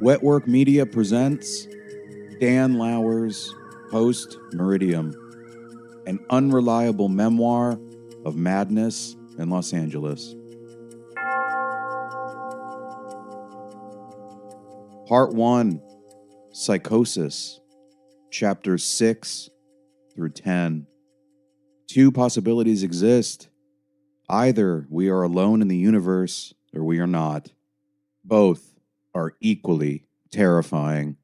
Wetwork Media presents Dan Lauer's Post Meridiem, an unreliable memoir of madness in Los Angeles. Part 1, Psychosis, Chapters 6 through 10. Two possibilities exist. Either we are alone in the universe, or we are not. Both are equally terrifying.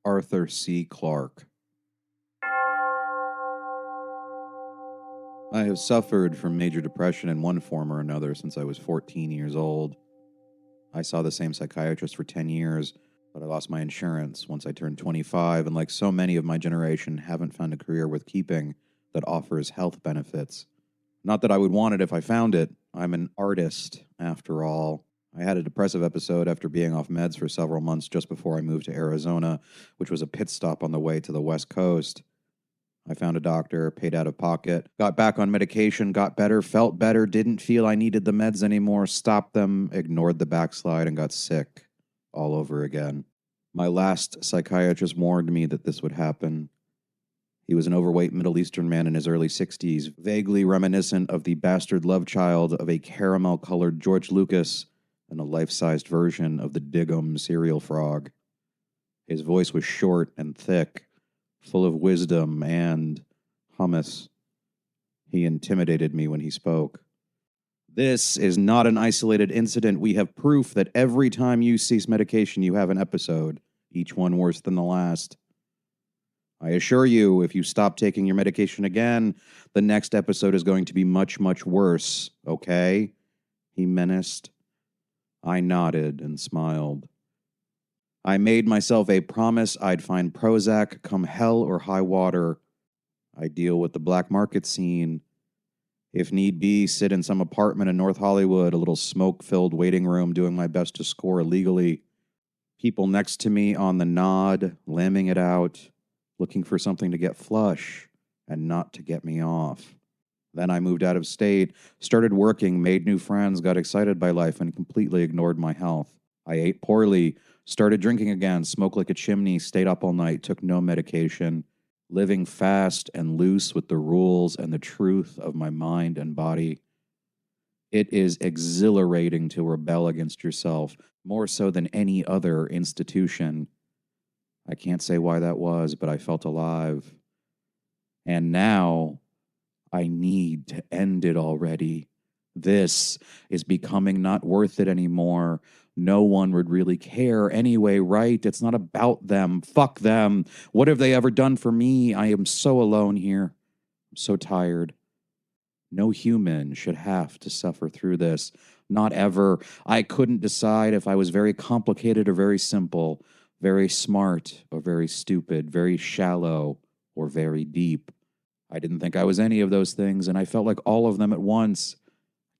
Arthur C. Clarke. I have suffered from major depression in one form or another since I was 14 years old. I saw the same psychiatrist for 10 years, but I lost my insurance once I turned 25, and like so many of my generation, haven't found a career worth keeping that offers health benefits. Not that I would want it if I found it. I'm an artist, after all. I had a depressive episode after being off meds for several months just before I moved to Arizona, which was a pit stop on the way to the West Coast. I found a doctor, paid out of pocket, got back on medication, got better, felt better, didn't feel I needed the meds anymore, stopped them, ignored the backslide, and got sick all over again. My last psychiatrist warned me that this would happen. He was an overweight Middle Eastern man in his early 60s, vaguely reminiscent of the bastard love child of a caramel-colored George Lucas and a life-sized version of the Diggum cereal frog. His voice was short and thick, full of wisdom and hummus. He intimidated me when he spoke. This is not an isolated incident. We have proof that every time you cease medication, you have an episode, each one worse than the last. I assure you, if you stop taking your medication again, the next episode is going to be much, much worse, okay? He menaced. I nodded and smiled. I made myself a promise I'd find Prozac come hell or high water. I'd deal with the black market scene. If need be, sit in some apartment in North Hollywood, a little smoke-filled waiting room, doing my best to score illegally. People next to me on the nod, lambing it out, looking for something to get flush and not to get me off. Then I moved out of state, started working, made new friends, got excited by life, and completely ignored my health. I ate poorly, started drinking again, smoked like a chimney, stayed up all night, took no medication, living fast and loose with the rules and the truth of my mind and body. It is exhilarating to rebel against yourself, more so than any other institution. I can't say why that was, but I felt alive. And now I need to end it already. This is becoming not worth it anymore. No one would really care anyway, right? It's not about them. Fuck them. What have they ever done for me? I am so alone here. I'm so tired. No human should have to suffer through this. Not ever. I couldn't decide if I was very complicated or very simple, very smart or very stupid, very shallow or very deep. I didn't think I was any of those things, and I felt like all of them at once.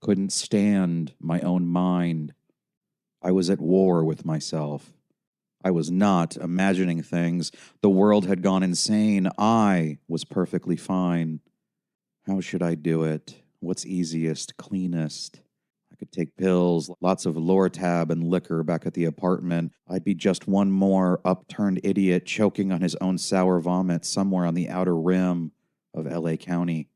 Couldn't stand my own mind. I was at war with myself. I was not imagining things. The world had gone insane. I was perfectly fine. How should I do it? What's easiest, cleanest? I could take pills, lots of Lortab and liquor back at the apartment. I'd be just one more upturned idiot choking on his own sour vomit somewhere on the outer rim of LA County.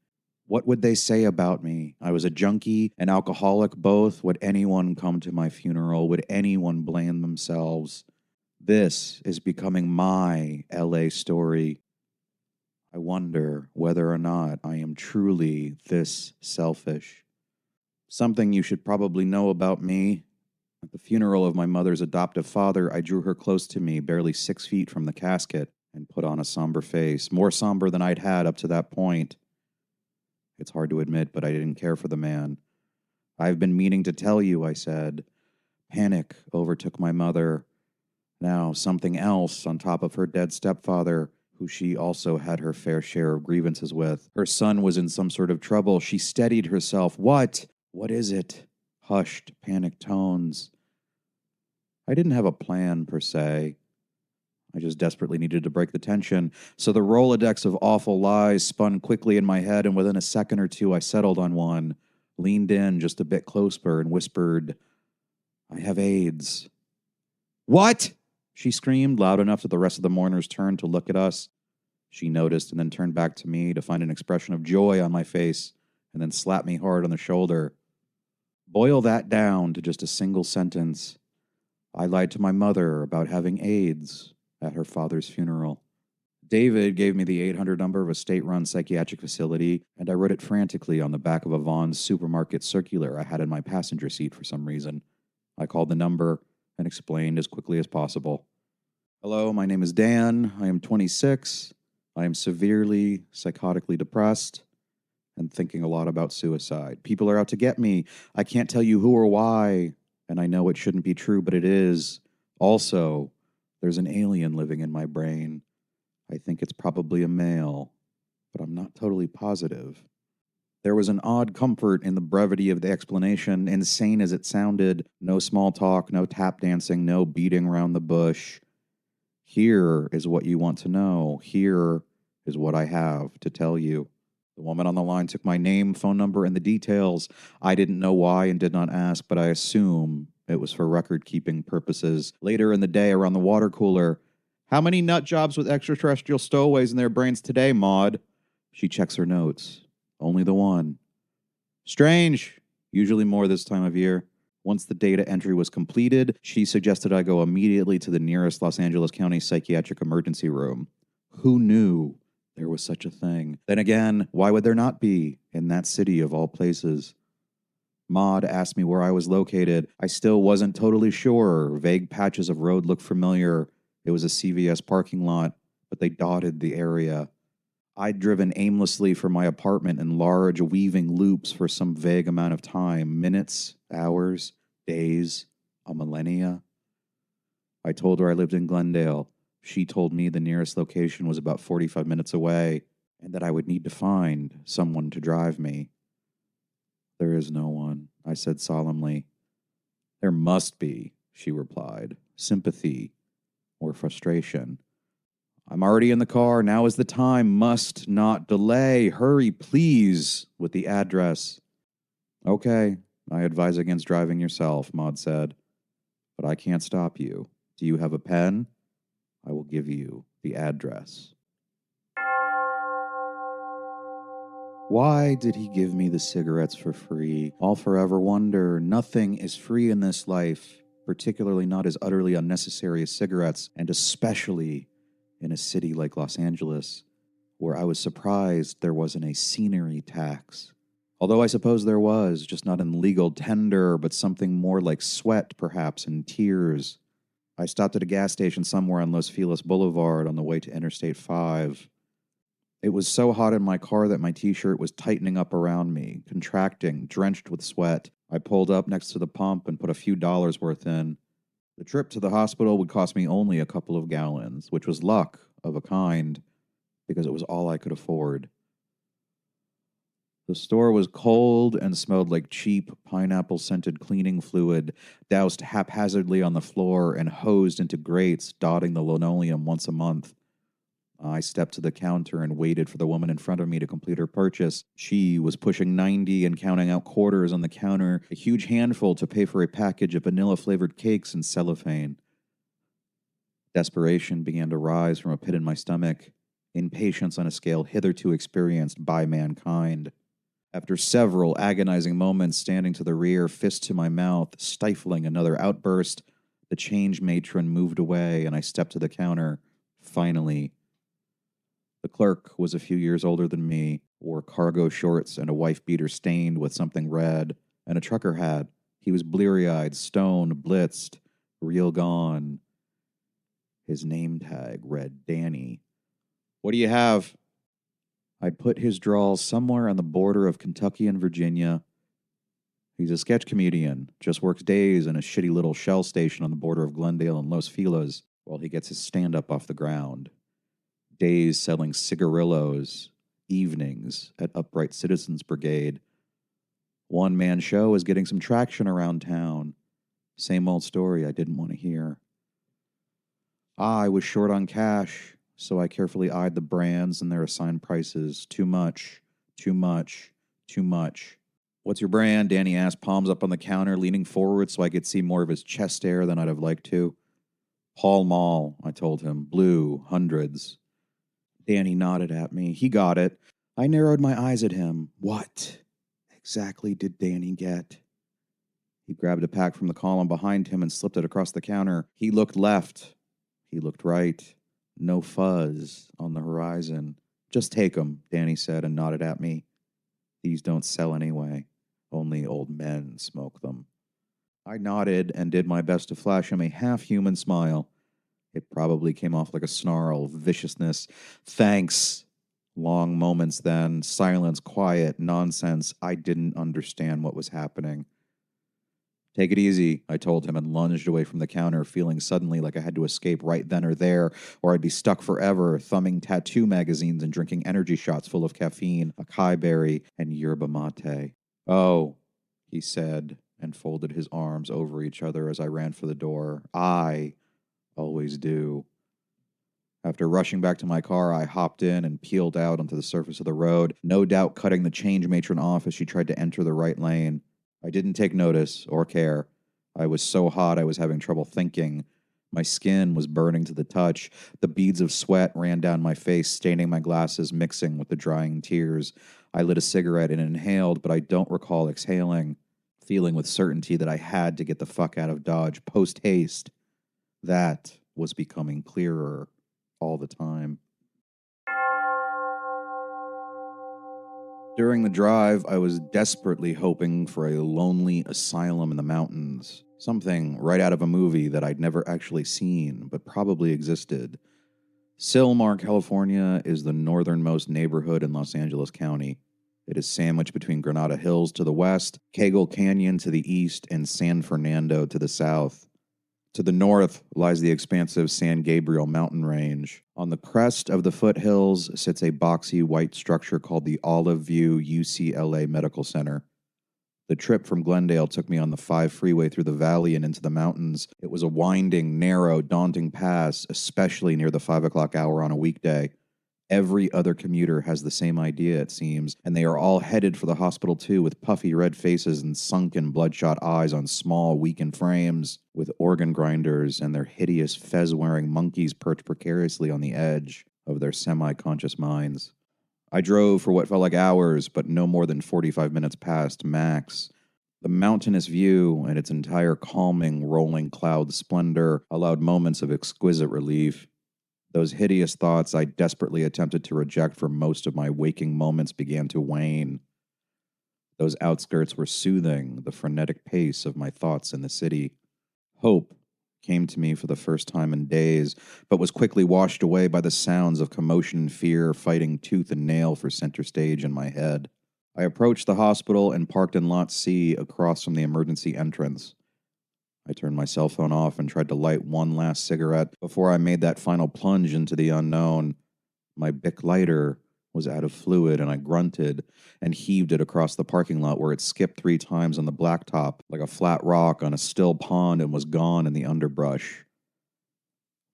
What would they say about me? I was a junkie, an alcoholic, both. Would anyone come to my funeral? Would anyone blame themselves? This is becoming my LA story. I wonder whether or not I am truly this selfish. Something you should probably know about me. At the funeral of my mother's adoptive father, I drew her close to me, barely 6 feet from the casket, and put on a somber face, more somber than I'd had up to that point. It's hard to admit, but I didn't care for the man. I've been meaning to tell you, I said. Panic overtook my mother. Now something else on top of her dead stepfather, who she also had her fair share of grievances with. Her son was in some sort of trouble. She steadied herself. What? What is it? Hushed, panicked tones. I didn't have a plan, per se. I just desperately needed to break the tension. So the Rolodex of awful lies spun quickly in my head, and within a second or two I settled on one, leaned in just a bit closer, and whispered, I have AIDS. What? She screamed loud enough that the rest of the mourners turned to look at us. She noticed and then turned back to me to find an expression of joy on my face and then slapped me hard on the shoulder. Boil that down to just a single sentence. I lied to my mother about having AIDS at her father's funeral. David gave me the 800 number of a state-run psychiatric facility, and I wrote it frantically on the back of a Vaughn's supermarket circular I had in my passenger seat for some reason. I called the number and explained as quickly as possible. Hello, my name is Dan. I am 26. I am severely psychotically depressed and thinking a lot about suicide. People are out to get me. I can't tell you who or why, and I know it shouldn't be true, but it is. Also, there's an alien living in my brain. I think it's probably a male, but I'm not totally positive. There was an odd comfort in the brevity of the explanation, insane as it sounded. No small talk, no tap dancing, no beating around the bush. Here is what you want to know. Here is what I have to tell you. The woman on the line took my name, phone number, and the details. I didn't know why and did not ask, but I assume it was for record-keeping purposes. Later in the day, around the water cooler, how many nut jobs with extraterrestrial stowaways in their brains today, Maud? She checks her notes. Only the one. Strange. Usually more this time of year. Once the data entry was completed, she suggested I go immediately to the nearest Los Angeles County psychiatric emergency room. Who knew there was such a thing? Then again, why would there not be in that city of all places? Maud asked me where I was located. I still wasn't totally sure. Vague patches of road looked familiar. It was a CVS parking lot, but they dotted the area. I'd driven aimlessly from my apartment in large, weaving loops for some vague amount of time. Minutes, hours, days, a millennia. I told her I lived in Glendale. She told me the nearest location was about 45 minutes away, and that I would need to find someone to drive me. There is no one, I said solemnly. There must be, she replied. Sympathy or frustration. I'm already in the car. Now is the time. Must not delay. Hurry, please, with the address. Okay, I advise against driving yourself, Maud said. But I can't stop you. Do you have a pen? I will give you the address. Why did he give me the cigarettes for free? I'll forever wonder. Nothing is free in this life, particularly not as utterly unnecessary as cigarettes, and especially in a city like Los Angeles, where I was surprised there wasn't a scenery tax. Although I suppose there was, just not in legal tender, but something more like sweat, perhaps, and tears. I stopped at a gas station somewhere on Los Feliz Boulevard on the way to Interstate 5. It was so hot in my car that my t-shirt was tightening up around me, contracting, drenched with sweat. I pulled up next to the pump and put a few dollars worth in. The trip to the hospital would cost me only a couple of gallons, which was luck of a kind, because it was all I could afford. The store was cold and smelled like cheap, pineapple-scented cleaning fluid, doused haphazardly on the floor and hosed into grates dotting the linoleum once a month. I stepped to the counter and waited for the woman in front of me to complete her purchase. She was pushing 90 and counting out quarters on the counter, a huge handful to pay for a package of vanilla-flavored cakes in cellophane. Desperation began to rise from a pit in my stomach, impatience on a scale hitherto experienced by mankind. After several agonizing moments standing to the rear, fist to my mouth, stifling another outburst, the change matron moved away and I stepped to the counter. Finally. The clerk was a few years older than me, wore cargo shorts and a wife beater stained with something red, and a trucker hat. He was bleary-eyed, stoned, blitzed, real gone. His name tag read Danny. What do you have? I'd put his drawl somewhere on the border of Kentucky and Virginia. He's a sketch comedian, just works days in a shitty little shell station on the border of Glendale and Los Feliz while he gets his stand-up off the ground. Days selling cigarillos, evenings at Upright Citizens Brigade. One-man show is getting some traction around town. Same old story I didn't want to hear. I was short on cash, so I carefully eyed the brands and their assigned prices. Too much, too much, too much. What's your brand? Danny asked, palms up on the counter, leaning forward so I could see more of his chest hair than I'd have liked to. Pall Mall, I told him. Blue, hundreds. Danny nodded at me. He got it. I narrowed my eyes at him. What exactly did Danny get? He grabbed a pack from the column behind him and slipped it across the counter. He looked left. He looked right. No fuzz on the horizon. Just take 'em, Danny said and nodded at me. These don't sell anyway. Only old men smoke them. I nodded and did my best to flash him a half-human smile. It probably came off like a snarl, viciousness. Thanks. Long moments then, silence, quiet, nonsense. I didn't understand what was happening. Take it easy, I told him and lunged away from the counter, feeling suddenly like I had to escape right then or there, or I'd be stuck forever, thumbing tattoo magazines and drinking energy shots full of caffeine, acai berry, and yerba mate. Oh, he said, and folded his arms over each other as I ran for the door. I always do. After rushing back to my car, I hopped in and peeled out onto the surface of the road, no doubt cutting the change matron off as she tried to enter the right lane. I didn't take notice or care. I was so hot I was having trouble thinking. My skin was burning to the touch. The beads of sweat ran down my face, staining my glasses, mixing with the drying tears. I lit a cigarette and inhaled, but I don't recall exhaling, feeling with certainty that I had to get the fuck out of Dodge post-haste. That was becoming clearer all the time. During the drive, I was desperately hoping for a lonely asylum in the mountains, something right out of a movie that I'd never actually seen, but probably existed. Sylmar, California is the northernmost neighborhood in Los Angeles County. It is sandwiched between Granada Hills to the west, Cagle Canyon to the east, and San Fernando to the south. To the north lies the expansive San Gabriel mountain range. On the crest of the foothills sits a boxy white structure called the Olive View UCLA Medical Center. The trip from Glendale took me on the 5 freeway through the valley and into the mountains. It was a winding, narrow, daunting pass, especially near the 5 o'clock hour on a weekday. Every other commuter has the same idea, it seems, and they are all headed for the hospital too, with puffy red faces and sunken, bloodshot eyes on small, weakened frames, with organ grinders and their hideous fez-wearing monkeys perched precariously on the edge of their semi-conscious minds. I drove for what felt like hours, but no more than 45 minutes passed, max. The mountainous view and its entire calming, rolling cloud splendor allowed moments of exquisite relief. Those hideous thoughts I desperately attempted to reject for most of my waking moments began to wane. Those outskirts were soothing the frenetic pace of my thoughts in the city. Hope came to me for the first time in days, but was quickly washed away by the sounds of commotion and fear fighting tooth and nail for center stage in my head. I approached the hospital and parked in Lot C across from the emergency entrance. I turned my cell phone off and tried to light one last cigarette before I made that final plunge into the unknown. My Bic lighter was out of fluid, and I grunted and heaved it across the parking lot where it skipped 3 times on the blacktop like a flat rock on a still pond and was gone in the underbrush.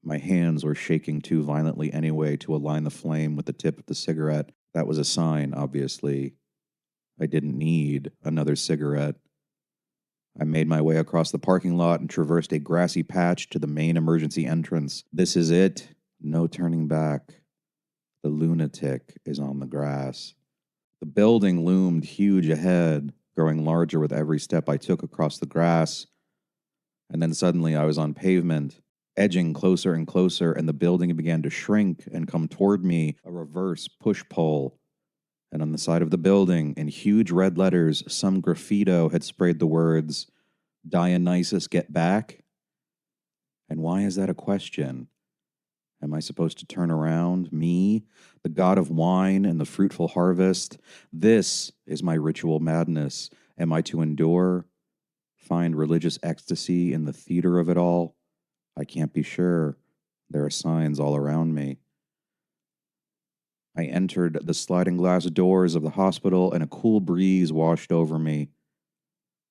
My hands were shaking too violently anyway to align the flame with the tip of the cigarette. That was a sign, obviously. I didn't need another cigarette. I made my way across the parking lot and traversed a grassy patch to the main emergency entrance. This is it. No turning back. The lunatic is on the grass. The building loomed huge ahead, growing larger with every step I took across the grass. And then suddenly I was on pavement, edging closer and closer, and the building began to shrink and come toward me, a reverse push-pull. And on the side of the building, in huge red letters, some graffito had sprayed the words, "Dionysus, get back?" And why is that a question? Am I supposed to turn around? Me, the god of wine and the fruitful harvest? This is my ritual madness. Am I to endure? Find religious ecstasy in the theater of it all? I can't be sure. There are signs all around me. I entered the sliding glass doors of the hospital, and a cool breeze washed over me.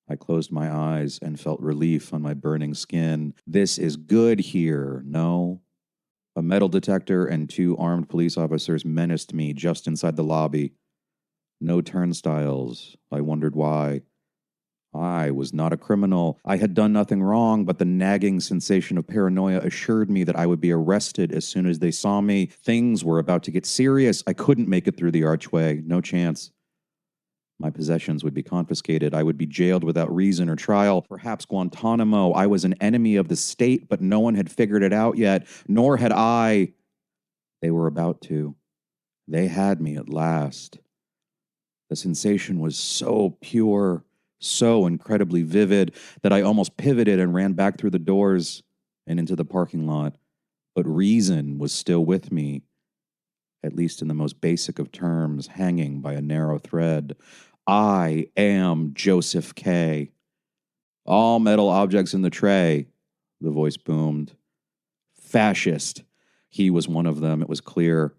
I closed my eyes and felt relief on my burning skin. This is good here, no? A metal detector and 2 armed police officers menaced me just inside the lobby. No turnstiles. I wondered why. I was not a criminal. I had done nothing wrong, but the nagging sensation of paranoia assured me that I would be arrested as soon as they saw me. Things were about to get serious. I couldn't make it through the archway. No chance. My possessions would be confiscated. I would be jailed without reason or trial, perhaps Guantanamo. I was an enemy of the state, but no one had figured it out yet, nor had I. They were about to. They had me at last. The sensation was so pure, so incredibly vivid, that I almost pivoted and ran back through the doors and into the parking lot. But reason was still with me, at least in the most basic of terms, hanging by a narrow thread. I am Joseph K. All metal objects in the tray, the voice boomed. Fascist. He was one of them, it was clear.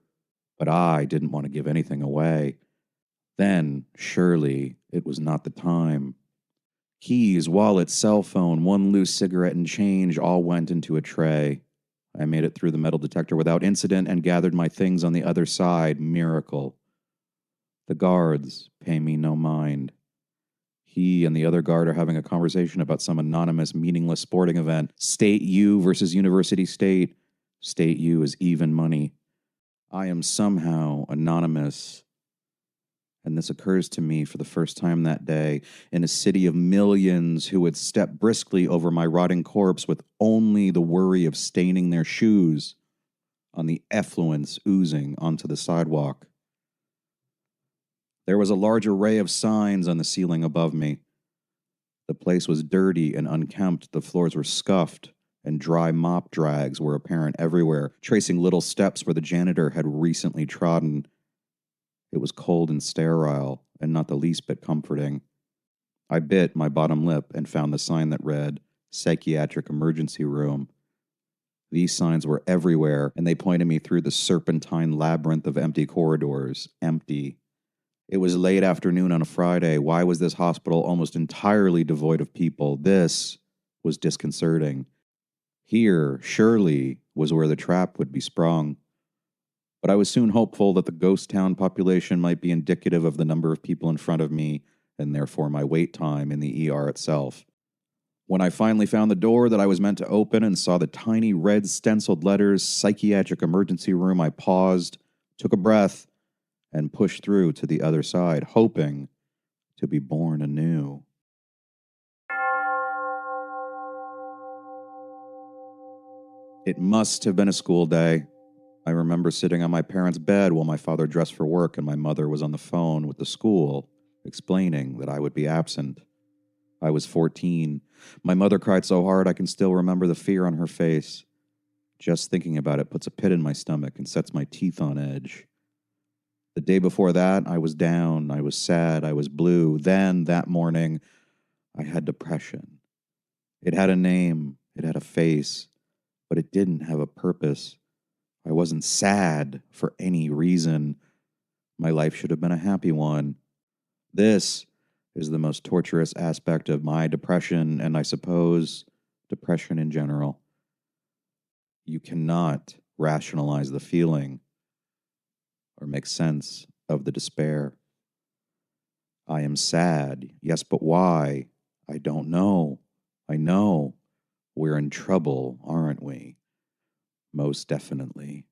But I didn't want to give anything away. Then, surely, it was not the time. Keys, wallet, cell phone, one loose cigarette, and change all went into a tray. I made it through the metal detector without incident and gathered my things on the other side. Miracle. The guards pay me no mind. He and the other guard are having a conversation about some anonymous, meaningless sporting event. State U versus University State. State U is even money. I am somehow anonymous. And this occurs to me for the first time that day in a city of millions who would step briskly over my rotting corpse with only the worry of staining their shoes on the effluence oozing onto the sidewalk. There was a large array of signs on the ceiling above me. The place was dirty and unkempt. The floors were scuffed, and dry mop drags were apparent everywhere, tracing little steps where the janitor had recently trodden. It was cold and sterile, and not the least bit comforting. I bit my bottom lip and found the sign that read, Psychiatric Emergency Room. These signs were everywhere, and they pointed me through the serpentine labyrinth of empty corridors. Empty. It was late afternoon on a Friday. Why was this hospital almost entirely devoid of people? This was disconcerting. Here, surely, was where the trap would be sprung. But I was soon hopeful that the ghost town population might be indicative of the number of people in front of me, and therefore my wait time in the ER itself. When I finally found the door that I was meant to open and saw the tiny red stenciled letters, Psychiatric Emergency Room, I paused, took a breath, and pushed through to the other side, hoping to be born anew. It must have been a school day. I remember sitting on my parents' bed while my father dressed for work and my mother was on the phone with the school, explaining that I would be absent. I was 14. My mother cried so hard I can still remember the fear on her face. Just thinking about it puts a pit in my stomach and sets my teeth on edge. The day before that, I was down, I was sad, I was blue. Then, that morning, I had depression. It had a name, it had a face, but it didn't have a purpose. I wasn't sad for any reason. My life should have been a happy one. This is the most torturous aspect of my depression, and I suppose depression in general. You cannot rationalize the feeling or make sense of the despair. I am sad. Yes, but why? I don't know. I know. We're in trouble, aren't we? Most definitely.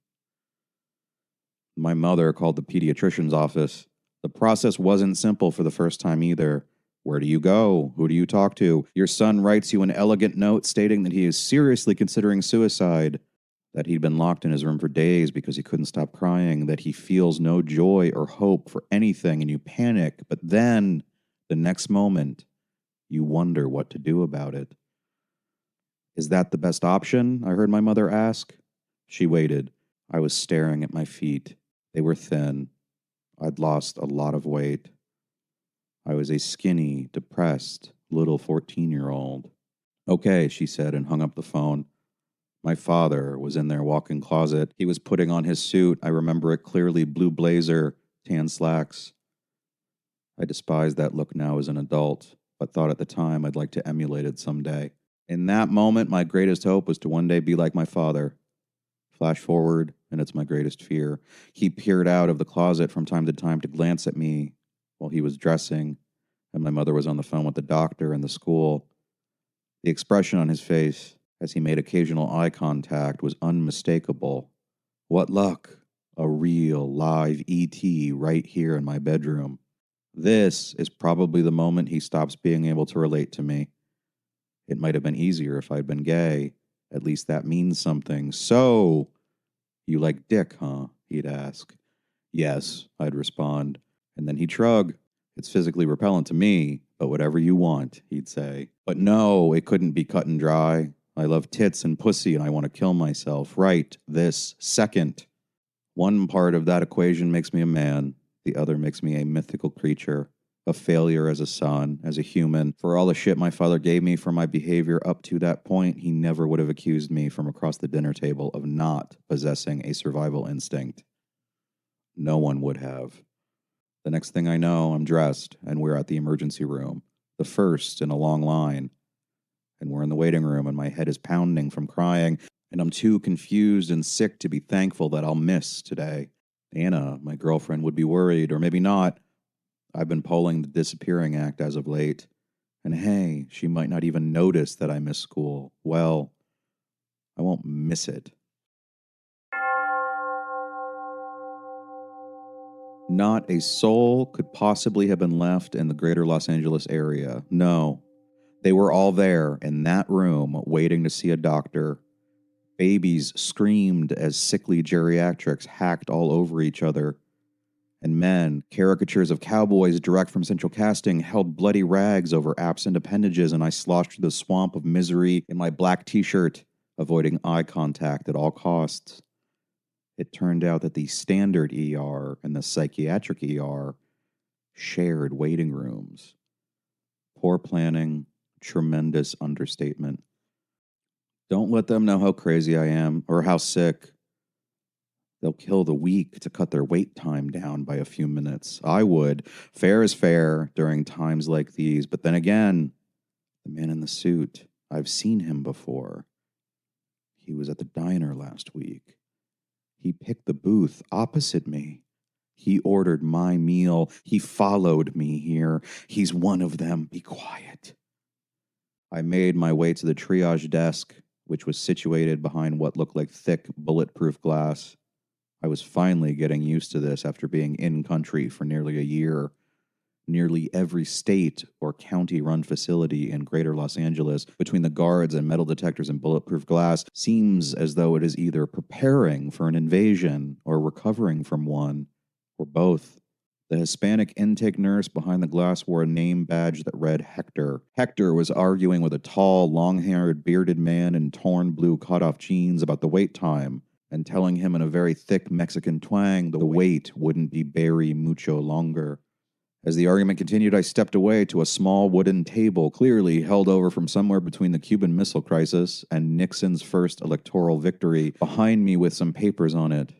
My mother called the pediatrician's office. The process wasn't simple for the first time either. Where do you go? Who do you talk to? Your son writes you an elegant note stating that he is seriously considering suicide, that he'd been locked in his room for days because he couldn't stop crying, that he feels no joy or hope for anything, and you panic. But then, the next moment, you wonder what to do about it. Is that the best option? I heard my mother ask. She waited. I was staring at my feet. They were thin. I'd lost a lot of weight. I was a skinny, depressed, little 14-year-old. Okay, she said and hung up the phone. My father was in their walk-in closet. He was putting on his suit. I remember it clearly, blue blazer, tan slacks. I despised that look now as an adult, but thought at the time I'd like to emulate it someday. In that moment, my greatest hope was to one day be like my father. Flash forward, and it's my greatest fear. He peered out of the closet from time to glance at me while he was dressing, and my mother was on the phone with the doctor and the school. The expression on his face as he made occasional eye contact was unmistakable. What luck! A real, live ET right here in my bedroom. This is probably the moment he stops being able to relate to me. It might have been easier if I'd been gay. At least that means something. So, you like dick, huh? He'd ask. Yes, I'd respond. And then he'd shrug. It's physically repellent to me, but whatever you want, he'd say. But no, it couldn't be cut and dry. I love tits and pussy and I want to kill myself right this second. One part of that equation makes me a man. The other makes me a mythical creature. A failure as a son, as a human. For all the shit my father gave me for my behavior up to that point, he never would have accused me from across the dinner table of not possessing a survival instinct. No one would have. The next thing I know, I'm dressed, and we're at the emergency room, the first in a long line. And we're in the waiting room, and my head is pounding from crying, and I'm too confused and sick to be thankful that I'll miss today. Anna, my girlfriend, would be worried, or maybe not. I've been pulling the disappearing act as of late. And hey, she might not even notice that I miss school. Well, I won't miss it. Not a soul could possibly have been left in the greater Los Angeles area. No. They were all there in that room waiting to see a doctor. Babies screamed as sickly geriatrics hacked all over each other. And men, caricatures of cowboys direct from central casting, held bloody rags over absent appendages, and I sloshed through the swamp of misery in my black t-shirt, avoiding eye contact at all costs. It turned out that the standard ER and the psychiatric ER shared waiting rooms. Poor planning, tremendous understatement. Don't let them know how crazy I am or how sick. They'll kill the weak to cut their wait time down by a few minutes. I would. Fair is fair during times like these. But then again, the man in the suit, I've seen him before. He was at the diner last week. He picked the booth opposite me. He ordered my meal. He followed me here. He's one of them. Be quiet. I made my way to the triage desk, which was situated behind what looked like thick, bulletproof glass. I was finally getting used to this after being in country for nearly a year. Nearly every state or county-run facility in greater Los Angeles, between the guards and metal detectors and bulletproof glass, seems as though it is either preparing for an invasion or recovering from one, or both. The Hispanic intake nurse behind the glass wore a name badge that read Hector. Hector was arguing with a tall, long-haired, bearded man in torn blue cutoff jeans about the wait time, and telling him in a very thick Mexican twang the wait wouldn't be very mucho longer. As the argument continued, I stepped away to a small wooden table clearly held over from somewhere between the Cuban Missile Crisis and Nixon's first electoral victory, behind me with some papers on it.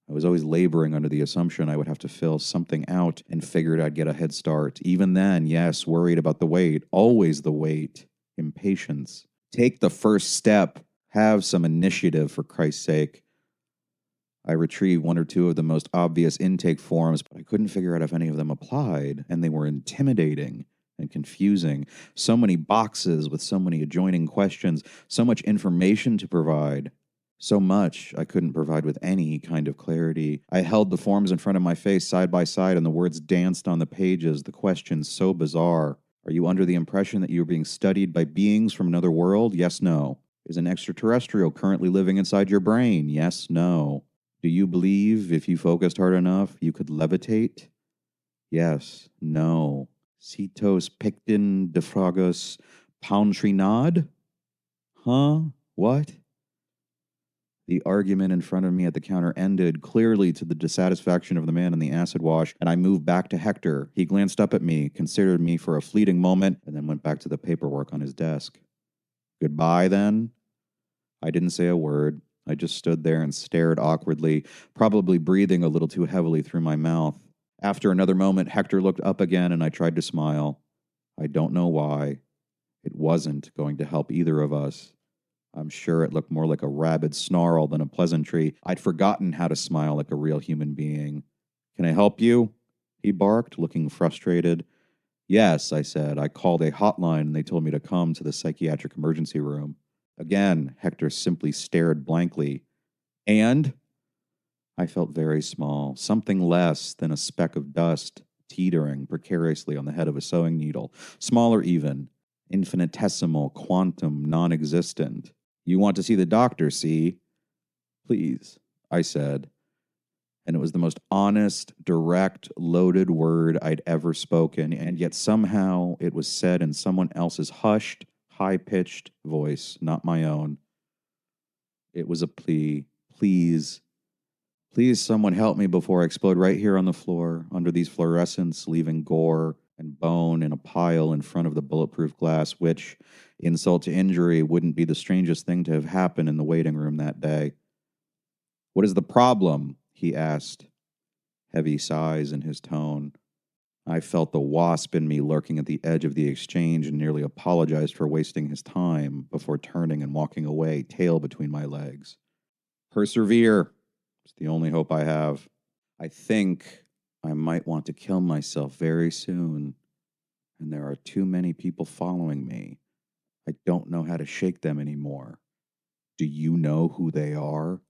I was always laboring under the assumption I would have to fill something out and figured I'd get a head start. Even then, yes, worried about the wait, always the wait, impatience. Take the first step. Have some initiative, for Christ's sake. I retrieved one or two of the most obvious intake forms, but I couldn't figure out if any of them applied, and they were intimidating and confusing. So many boxes with so many adjoining questions, so much information to provide. So much I couldn't provide with any kind of clarity. I held the forms in front of my face side by side, and the words danced on the pages, the questions so bizarre. Are you under the impression that you are being studied by beings from another world? Yes, no. Is an extraterrestrial currently living inside your brain? Yes, no. Do you believe if you focused hard enough, you could levitate? Yes, no. Cetos pictin defragus pauntrinad? Huh? What? The argument in front of me at the counter ended, clearly to the dissatisfaction of the man in the acid wash, and I moved back to Hector. He glanced up at me, considered me for a fleeting moment, and then went back to the paperwork on his desk. Goodbye, then? I didn't say a word. I just stood there and stared awkwardly, probably breathing a little too heavily through my mouth. After another moment, Hector looked up again, and I tried to smile. I don't know why. It wasn't going to help either of us. I'm sure it looked more like a rabid snarl than a pleasantry. I'd forgotten how to smile like a real human being. Can I help you? He barked, looking frustrated. Yes, I said. I called a hotline and they told me to come to the psychiatric emergency room. Again, Hector simply stared blankly. And I felt very small, something less than a speck of dust teetering precariously on the head of a sewing needle, smaller even, infinitesimal, quantum, non existent. You want to see the doctor, see? Please, I said. And it was the most honest, direct, loaded word I'd ever spoken, and yet somehow it was said in someone else's hushed, high pitched voice, not my own. It was a plea. Please, please, someone help me before I explode right here on the floor, under these fluorescents, leaving gore and bone in a pile in front of the bulletproof glass, which, insult to injury, wouldn't be the strangest thing to have happened in the waiting room that day. What is the problem? He asked, heavy sighs in his tone. I felt the wasp in me lurking at the edge of the exchange and nearly apologized for wasting his time before turning and walking away, tail between my legs. Persevere. It's the only hope I have. I think I might want to kill myself very soon, and there are too many people following me. I don't know how to shake them anymore. Do you know who they are?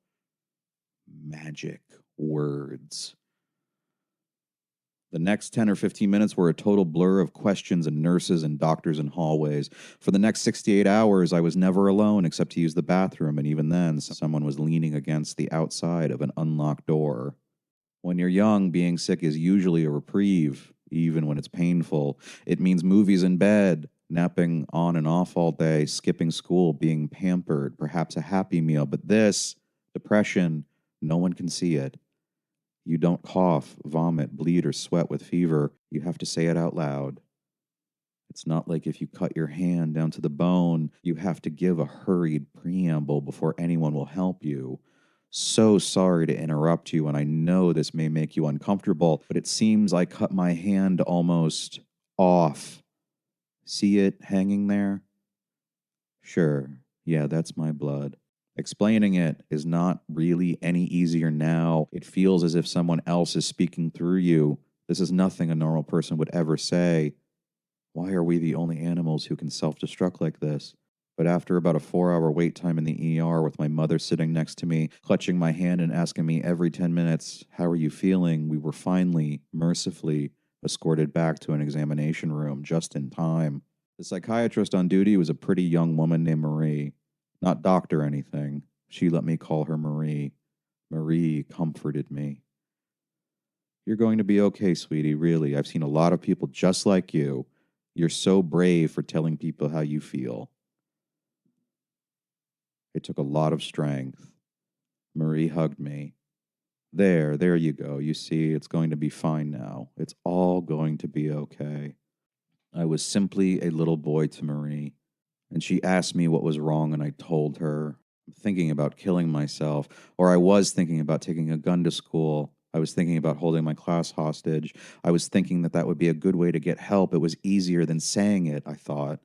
Magic words. The next 10 or 15 minutes were a total blur of questions and nurses and doctors and hallways. For the next 68 hours, I was never alone except to use the bathroom, and even then, someone was leaning against the outside of an unlocked door. When you're young, being sick is usually a reprieve, even when it's painful. It means movies in bed, napping on and off all day, skipping school, being pampered, perhaps a happy meal. But this, depression, no one can see it. You don't cough, vomit, bleed, or sweat with fever. You have to say it out loud. It's not like if you cut your hand down to the bone, you have to give a hurried preamble before anyone will help you. So sorry to interrupt you, and I know this may make you uncomfortable, but it seems I cut my hand almost off. See it hanging there? Sure. Yeah, that's my blood. Explaining it is not really any easier now. It feels as if someone else is speaking through you. This is nothing a normal person would ever say. Why are we the only animals who can self-destruct like this? But after about a 4-hour wait time in the ER with my mother sitting next to me, clutching my hand and asking me every 10 minutes, how are you feeling? We were finally, mercifully, escorted back to an examination room just in time. The psychiatrist on duty was a pretty young woman named Marie. Not doctor or anything. She let me call her Marie. Marie comforted me. You're going to be okay, sweetie, really. I've seen a lot of people just like you. You're so brave for telling people how you feel. It took a lot of strength. Marie hugged me. There you go. You see, it's going to be fine now. It's all going to be okay. I was simply a little boy to Marie, and she asked me what was wrong, and I told her. I'm thinking about killing myself, or I was thinking about taking a gun to school. I was thinking about holding my class hostage. I was thinking that that would be a good way to get help. It was easier than saying it, I thought.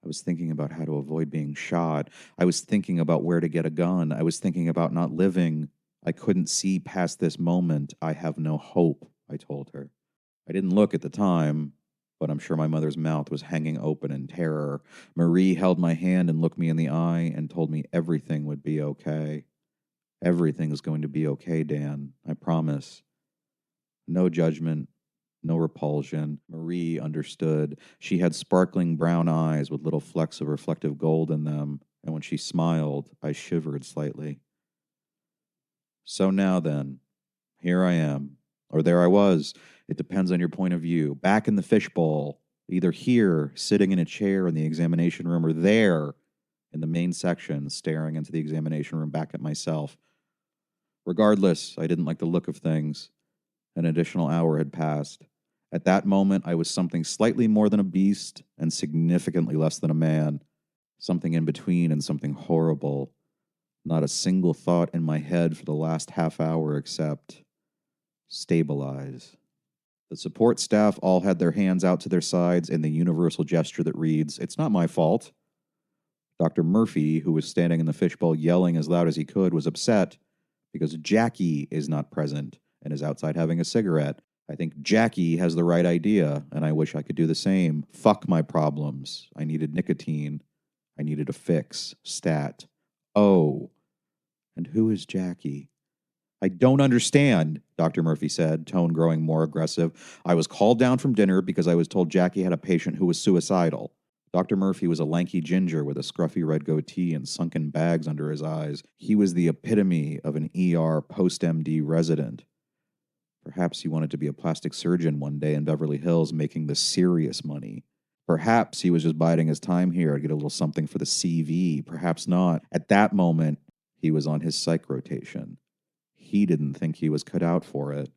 I was thinking about how to avoid being shot. I was thinking about where to get a gun. I was thinking about not living. I couldn't see past this moment. I have no hope, I told her. I didn't look at the time, but I'm sure my mother's mouth was hanging open in terror. Marie held my hand and looked me in the eye and told me everything would be okay. Everything is going to be okay, Dan. I promise. No judgment, no repulsion. Marie understood. She had sparkling brown eyes with little flecks of reflective gold in them, and when she smiled, I shivered slightly. So now then, here I am, or there I was. It depends on your point of view. Back in the fishbowl, either here, sitting in a chair in the examination room, or there in the main section, staring into the examination room back at myself. Regardless, I didn't like the look of things. An additional hour had passed. At that moment, I was something slightly more than a beast and significantly less than a man. Something in between and something horrible. Not a single thought in my head for the last half hour except stabilize. The support staff all had their hands out to their sides in the universal gesture that reads, "It's not my fault." Dr. Murphy, who was standing in the fishbowl yelling as loud as he could, was upset because Jackie is not present and is outside having a cigarette. I think Jackie has the right idea, and I wish I could do the same. Fuck my problems. I needed nicotine. I needed a fix. Stat. Oh, and who is Jackie? I don't understand, Dr. Murphy said, tone growing more aggressive. I was called down from dinner because I was told Jackie had a patient who was suicidal. Dr. Murphy was a lanky ginger with a scruffy red goatee and sunken bags under his eyes. He was the epitome of an ER post-MD resident. Perhaps he wanted to be a plastic surgeon one day in Beverly Hills making the serious money. Perhaps he was just biding his time here to get a little something for the CV. Perhaps not. At that moment, he was on his psych rotation. He didn't think he was cut out for it.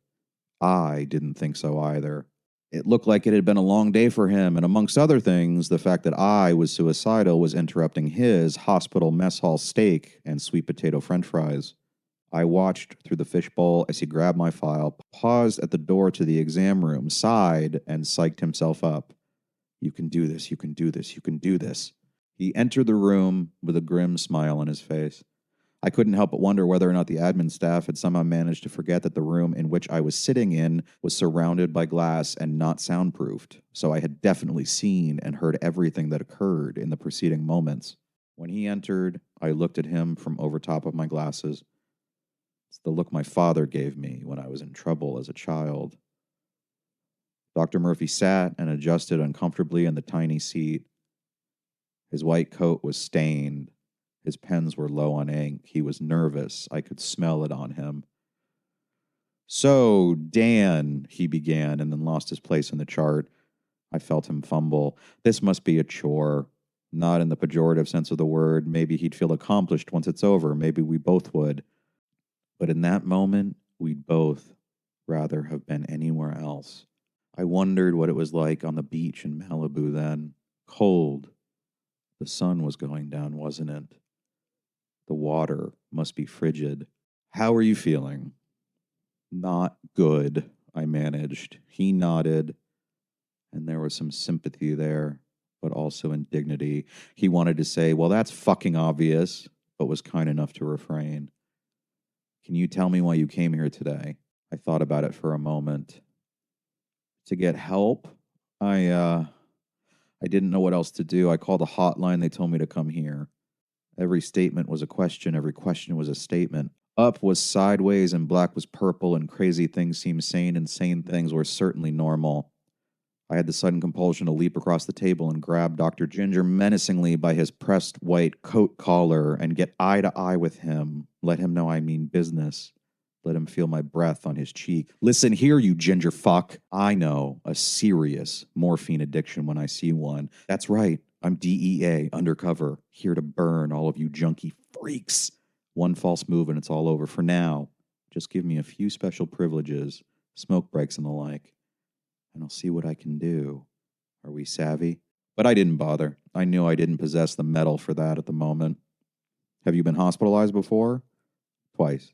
I didn't think so either. It looked like it had been a long day for him, and amongst other things, the fact that I was suicidal was interrupting his hospital mess hall steak and sweet potato french fries. I watched through the fishbowl as he grabbed my file, paused at the door to the exam room, sighed, and psyched himself up. You can do this, you can do this, you can do this. He entered the room with a grim smile on his face. I couldn't help but wonder whether or not the admin staff had somehow managed to forget that the room in which I was sitting in was surrounded by glass and not soundproofed, so I had definitely seen and heard everything that occurred in the preceding moments. When he entered, I looked at him from over top of my glasses. It's the look my father gave me when I was in trouble as a child. Dr. Murphy sat and adjusted uncomfortably in the tiny seat. His white coat was stained. His pens were low on ink. He was nervous. I could smell it on him. So, Dan, he began, and then lost his place in the chart. I felt him fumble. This must be a chore. Not in the pejorative sense of the word. Maybe he'd feel accomplished once it's over. Maybe we both would. But in that moment, we'd both rather have been anywhere else. I wondered what it was like on the beach in Malibu then. Cold. The sun was going down, wasn't it? The water must be frigid. How are you feeling? Not good, I managed. He nodded, and there was some sympathy there, but also indignity. He wanted to say, well, that's fucking obvious, but was kind enough to refrain. Can you tell me why you came here today? I thought about it for a moment. To get help? I didn't know what else to do. I called a hotline. They told me to come here. Every statement was a question. Every question was a statement. Up was sideways and black was purple, and crazy things seemed sane and sane things were certainly normal. I had the sudden compulsion to leap across the table and grab Dr. Ginger menacingly by his pressed white coat collar and get eye to eye with him. Let him know I mean business. Let him feel my breath on his cheek. Listen here, you ginger fuck. I know a serious morphine addiction when I see one. That's right. I'm DEA, undercover, here to burn all of you junkie freaks. One false move and it's all over. For now, just give me a few special privileges, smoke breaks and the like, and I'll see what I can do. Are we savvy? But I didn't bother. I knew I didn't possess the mettle for that at the moment. Have you been hospitalized before? Twice.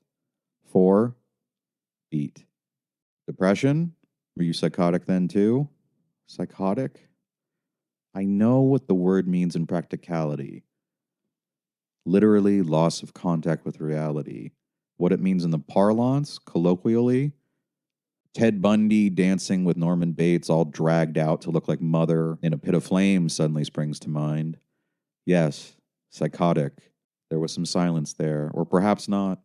4. Beat. Depression? Were you psychotic then too? Psychotic? I know what the word means in practicality. Literally, loss of contact with reality. What it means in the parlance, colloquially, Ted Bundy dancing with Norman Bates all dragged out to look like Mother in a pit of flames suddenly springs to mind. Yes, psychotic. There was some silence there, or perhaps not.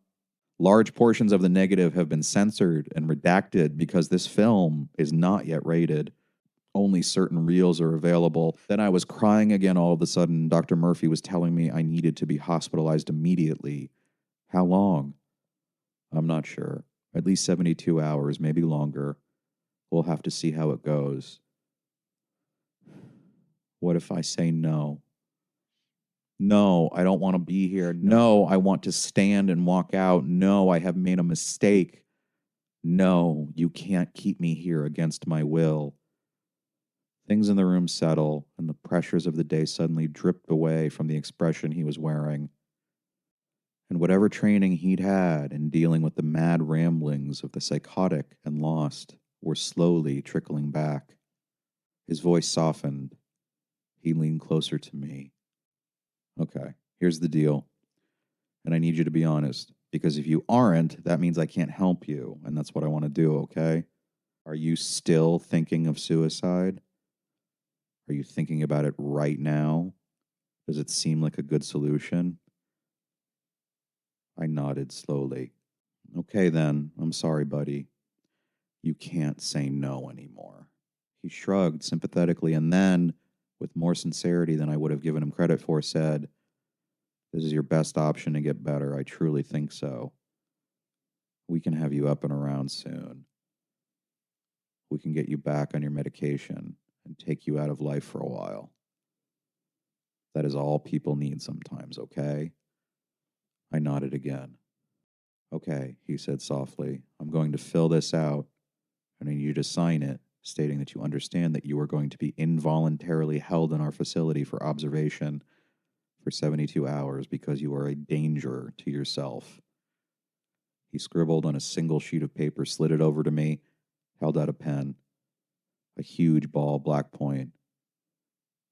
Large portions of the negative have been censored and redacted because this film is not yet rated. Only certain reels are available. Then I was crying again all of a sudden. Dr. Murphy was telling me I needed to be hospitalized immediately. How long? I'm not sure. At least 72 hours, maybe longer. We'll have to see how it goes. What if I say no? No, I don't want to be here. No, I want to stand and walk out. No, I have made a mistake. No, you can't keep me here against my will. Things in the room settle, and the pressures of the day suddenly dripped away from the expression he was wearing. And whatever training he'd had in dealing with the mad ramblings of the psychotic and lost were slowly trickling back. His voice softened. He leaned closer to me. Okay, here's the deal. And I need you to be honest, because if you aren't, that means I can't help you, and that's what I want to do, okay? Are you still thinking of suicide? Are you thinking about it right now? Does it seem like a good solution? I nodded slowly. Okay, then. I'm sorry, buddy. You can't say no anymore. He shrugged sympathetically and then, with more sincerity than I would have given him credit for, said, "This is your best option to get better. I truly think so. We can have you up and around soon. We can get you back on your medication and take you out of life for a while. That is all people need sometimes, okay?" I nodded again. "Okay," he said softly. "I'm going to fill this out. I need you to sign it, stating that you understand that you are going to be involuntarily held in our facility for observation for 72 hours because you are a danger to yourself." He scribbled on a single sheet of paper, slid it over to me, held out a pen, a huge ball black point.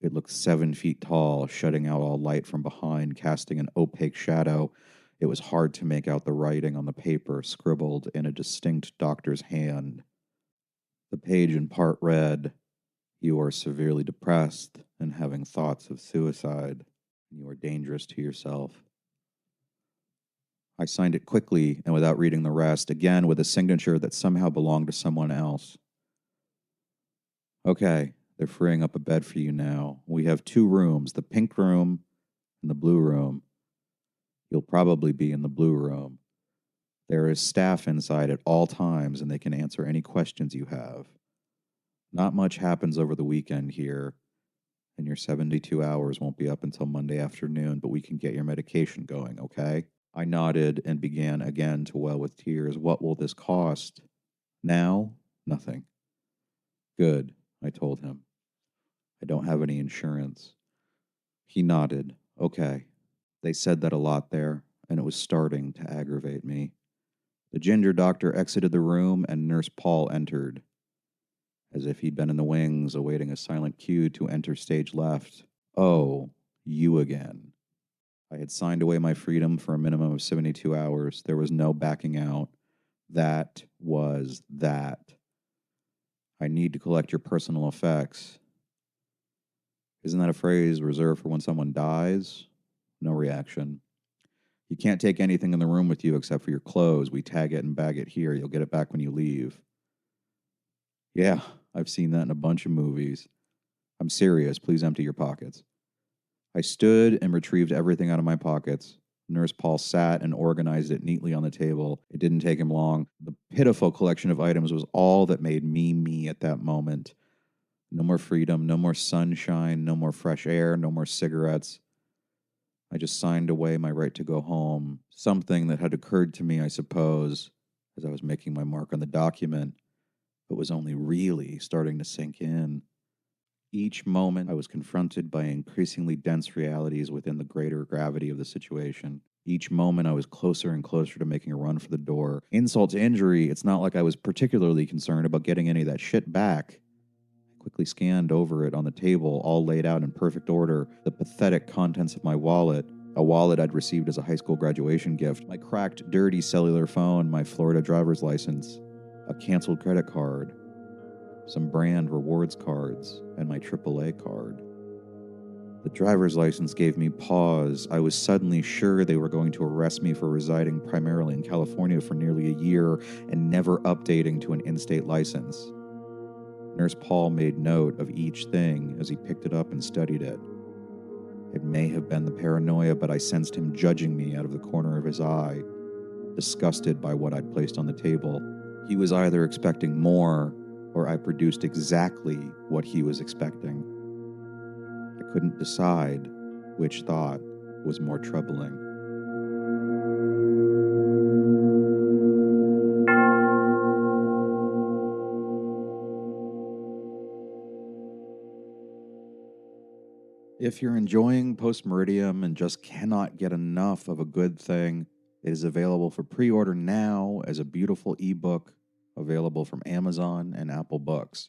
It looked 7 feet tall, shutting out all light from behind, casting an opaque shadow. It was hard to make out the writing on the paper, scribbled in a distinct doctor's hand. The page in part read, "You are severely depressed and having thoughts of suicide. You are dangerous to yourself." I signed it quickly and without reading the rest, again with a signature that somehow belonged to someone else. "Okay, they're freeing up a bed for you now. We have 2 rooms, the pink room and the blue room. You'll probably be in the blue room. There is staff inside at all times, and they can answer any questions you have. Not much happens over the weekend here, and your 72 hours won't be up until Monday afternoon, but we can get your medication going, okay?" I nodded and began again to well with tears. "What will this cost?" "Now, nothing." "Good," I told him. "I don't have any insurance." He nodded. "Okay." They said that a lot there, and it was starting to aggravate me. The ginger doctor exited the room, and Nurse Paul entered, as if he'd been in the wings, awaiting a silent cue to enter stage left. "Oh, you again." I had signed away my freedom for a minimum of 72 hours. There was no backing out. That was that. "I need to collect your personal effects." "Isn't that a phrase reserved for when someone dies?" No reaction. "You can't take anything in the room with you except for your clothes. We tag it and bag it here. You'll get it back when you leave." "Yeah, I've seen that in a bunch of movies." "I'm serious. Please empty your pockets." I stood and retrieved everything out of my pockets. Nurse Paul sat and organized it neatly on the table. It didn't take him long. The pitiful collection of items was all that made me me at that moment. No more freedom, no more sunshine, no more fresh air, no more cigarettes. I just signed away my right to go home, something that had occurred to me, I suppose, as I was making my mark on the document, but was only really starting to sink in. Each moment, I was confronted by increasingly dense realities within the greater gravity of the situation. Each moment, I was closer and closer to making a run for the door. Insult to injury, it's not like I was particularly concerned about getting any of that shit back. I quickly scanned over it on the table, all laid out in perfect order. The pathetic contents of my wallet, a wallet I'd received as a high school graduation gift, my cracked, dirty cellular phone, my Florida driver's license, a canceled credit card, some brand rewards cards, and my AAA card. The driver's license gave me pause. I was suddenly sure they were going to arrest me for residing primarily in California for nearly a year and never updating to an in-state license. Nurse Paul made note of each thing as he picked it up and studied it. It may have been the paranoia, but I sensed him judging me out of the corner of his eye, disgusted by what I'd placed on the table. He was either expecting more, or I produced exactly what he was expecting. I couldn't decide which thought was more troubling. If you're enjoying Post Meridiem and just cannot get enough of a good thing, it is available for pre-order now as a beautiful ebook available from Amazon and Apple Books.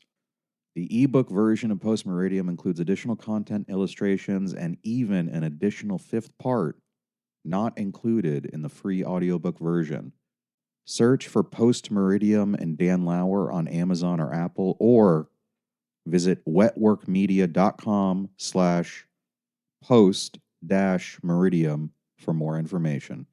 The ebook version of Post Meridiem includes additional content, illustrations, and even an additional 5th part not included in the free audiobook version. Search for Post Meridiem and Dan Lauer on Amazon or Apple, or visit wetworkmedia.com/post-meridium for more information.